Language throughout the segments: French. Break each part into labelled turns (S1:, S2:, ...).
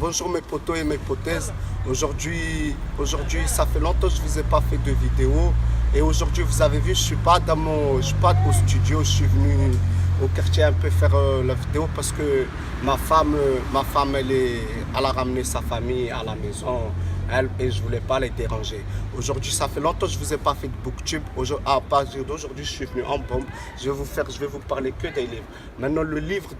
S1: bonjour mes potos et mes potaises. Aujourd'hui, ça fait longtemps que je ne vous ai pas fait de vidéo. Et aujourd'hui, vous avez vu, je suis pas au studio. Je suis venu au quartier un peu faire la vidéo parce que ma femme, elle a ramené sa famille à la maison. Et je ne voulais pas les déranger. Aujourd'hui, ça fait longtemps que je ne vous ai pas fait de booktube. À partir d'aujourd'hui, je suis venu en bombe. Je vais vous parler que des livres. Maintenant, le livre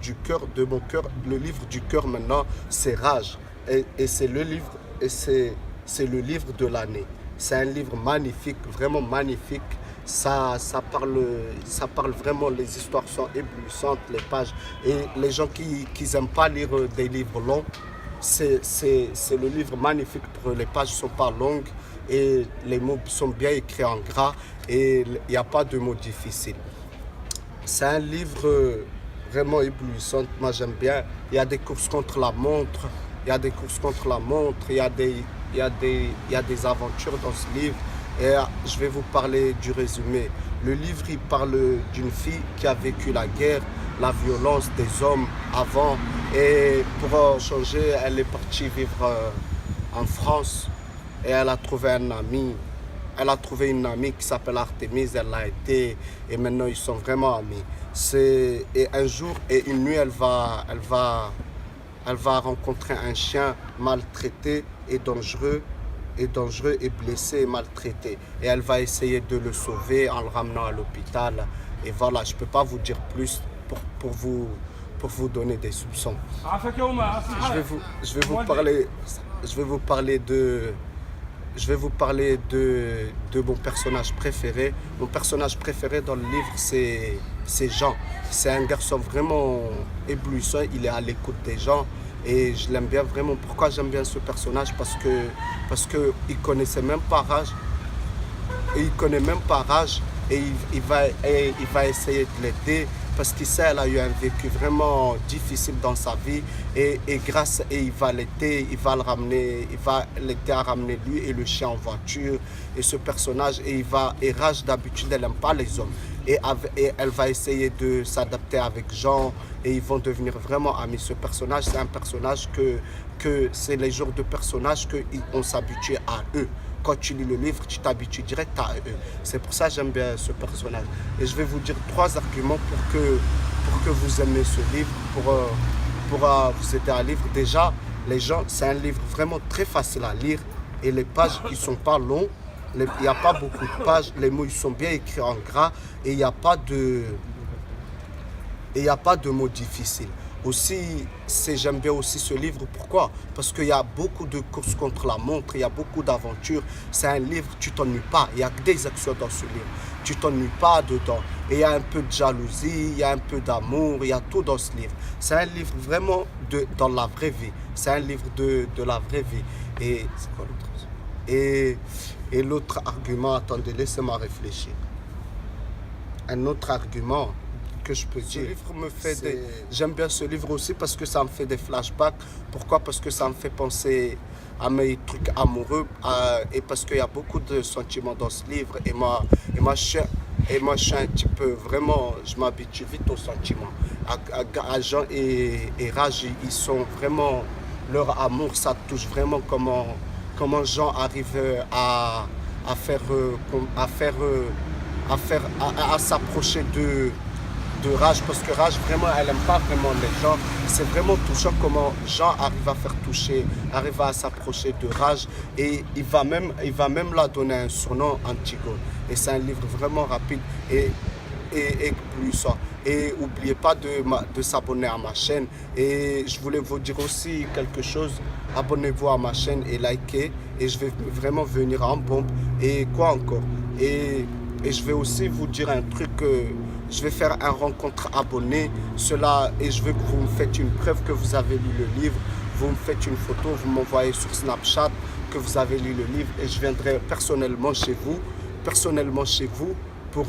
S1: du cœur, de mon cœur, le livre du cœur maintenant, c'est Rage. Et c'est le livre de l'année. C'est un livre magnifique, vraiment magnifique. Ça parle vraiment, les histoires sont éblouissantes, les pages. Et les gens qui n'aiment pas lire des livres longs, c'est le livre magnifique pour eux. Les pages ne sont pas longues et les mots sont bien écrits en gras et il n'y a pas de mots difficiles. C'est un livre vraiment éblouissant, moi j'aime bien. Il y a des courses contre la montre, il y a des aventures dans ce livre. Et je vais vous parler du résumé. Le livre, il parle d'une fille qui a vécu la guerre, la violence des hommes avant. Et pour changer, elle est partie vivre en France et elle a trouvé un ami. Elle a trouvé une amie qui s'appelle Artémise, elle l'a été et maintenant ils sont vraiment amis. Et un jour et une nuit, elle va rencontrer un chien maltraité et dangereux et blessé et maltraité. Et elle va essayer de le sauver en le ramenant à l'hôpital. Et voilà, je ne peux pas vous dire plus pour vous donner des soupçons. Je vais vous parler de mon personnage préféré. Mon personnage préféré dans le livre, c'est Jean. C'est un garçon vraiment éblouissant, il est à l'écoute des gens. Et je l'aime bien vraiment. Pourquoi j'aime bien ce personnage? Parce que il connaissait même pas Rage. Et il connaît même pas Rage. Et il va essayer de l'aider. Parce qu'il sait qu'elle a eu un vécu vraiment difficile dans sa vie. Et il va l'aider, il va l'aider à ramener lui et le chien en voiture. Et ce personnage, et Rage d'habitude, elle n'aime pas les hommes. Et elle va essayer de s'adapter avec Jean et ils vont devenir vraiment amis. Ce personnage, c'est un personnage que c'est les genres de personnages qu'on s'habitue à eux. Quand tu lis le livre, tu t'habitues direct à eux. C'est pour ça que j'aime bien ce personnage. Et je vais vous dire 3 arguments pour que vous aimez ce livre, pour vous aider à lire. Déjà, les gens, c'est un livre vraiment très facile à lire et les pages, ils ne sont pas longs. Il n'y a pas beaucoup de pages, les mots ils sont bien écrits en gras et il n'y a pas de mots difficiles. Aussi, j'aime bien aussi ce livre. Pourquoi? Parce qu'il y a beaucoup de courses contre la montre, il y a beaucoup d'aventures. C'est un livre, tu t'ennuies pas. Il y a que des actions dans ce livre. Tu t'ennuies pas dedans. Et il y a un peu de jalousie, il y a un peu d'amour, il y a tout dans ce livre. C'est un livre vraiment dans la vraie vie. C'est un livre de la vraie vie. Et c'est quoi l'autre? Et l'autre argument, attendez, laissez-moi réfléchir. Un autre argument que je peux dire, j'aime bien ce livre aussi parce que ça me fait des flashbacks. Pourquoi? Parce que ça me fait penser à mes trucs amoureux et parce qu'il y a beaucoup de sentiments dans ce livre. Et moi, je suis un petit peu, vraiment, je m'habitue vite aux sentiments. À Jean et Rage, ils sont vraiment, leur amour, ça touche vraiment comment Jean arrive à s'approcher de Rage, parce que Rage, vraiment, elle n'aime pas vraiment les gens. C'est vraiment touchant comment Jean arrive à s'approcher de Rage et il va même la donner un surnom, Antigone. Et c'est un livre vraiment rapide et éblouissant. Et n'oubliez pas de s'abonner à ma chaîne. Et je voulais vous dire aussi quelque chose. Abonnez-vous à ma chaîne et likez. Et je vais vraiment venir en bombe. Et quoi encore? Et je vais aussi vous dire un truc. Je vais faire un rencontre abonné. Et je veux que vous me faites une preuve que vous avez lu le livre. Vous me faites une photo, vous m'envoyez sur Snapchat que vous avez lu le livre. Et je viendrai personnellement chez vous pour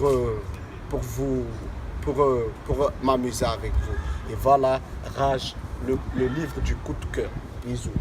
S1: m'amuser avec vous. Et voilà, Rage, le livre du coup de cœur. Bisous.